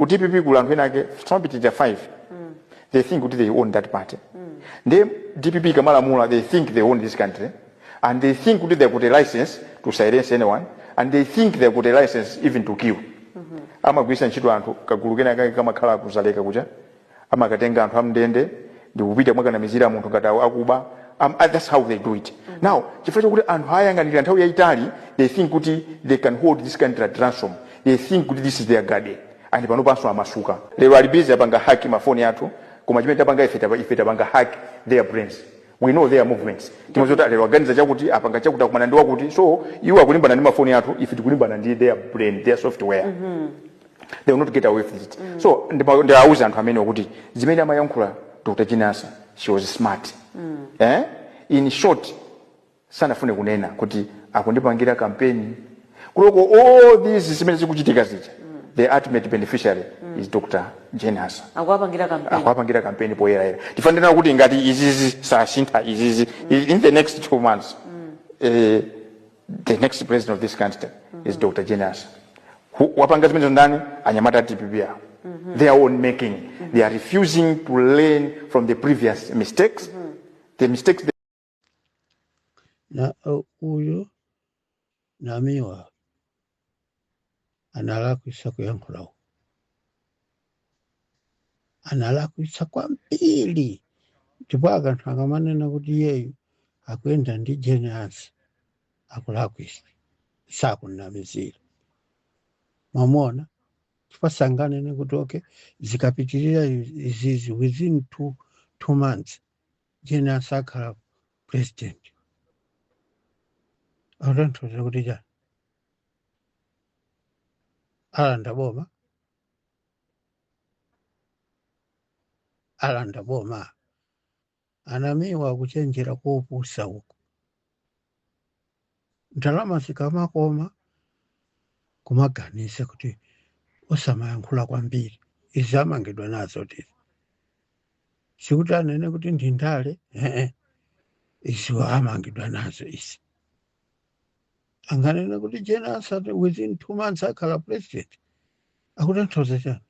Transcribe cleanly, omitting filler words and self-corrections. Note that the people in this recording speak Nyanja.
DPP kulankhwenake somapitiriza 5 they think kuti they own that party ndi DPP kamalamula they think they own this country and they think kuti they got a license to silence anyone and they think they got a license even to kill amagwisa ntchito anthu kagulu kenaka kamakhala kuzaleka kuja amakatenga anthu amndende ndi kupita mwakanamizira munthu ngati akuba that's how they do it now chifukwa chokuti anthu ayang'anira nthawi yayitali they think kuti they can hold this country at ransom they think kuti this is their garden and pano panso amasuka lero ali busy apanga hack mafoni athu koma chimene tapanga ife tapanga hack their brains we know their movements timozota lero aganiza chakuti apanga chakuti kumana ndi wakuti so iwo akulimbana ndi mafoni athu ife tikulimbana ndi their brain their software they will not get away with it so ndawauza anthu amene kuti zimene amayankhula Dr. Jinasa she was smart in short sanafune kunena kuti akundipangira campaign kuloko all these zimene zikuchitika zija the ultimate beneficiary is Dr. Jinasa akwapangira campaign poyera tifanira kuti ngati izizi sashinta izizi in the next 2 months the next president of this country is Dr. Jinasa wapanga zimene ndani anyamata DPP their own making they are refusing to learn from the previous mistakes the mistakes na uyo namiwa analakwisa kuyankhulawo analakwisa kwambiri ndipo akanthu akamanena kuti yeyu akuyenda ndi Jinasa akulakwisa sakunamizira mamona tipasangane nekuti okay zikapitirira izizi within 2 months Jinasa akhala president autanthoza kuti ja alanda boma anamiwa kuchenjera kuopusa uko ndalama zikamakoma kumaganisa kuti osamayankhula kwambiri izi amangidwa nazo tizi sikuti anene kuti ndindale izi amangidwa nazo izi anganene kuti Jinasa within 2 months akhala president akutanthoza chani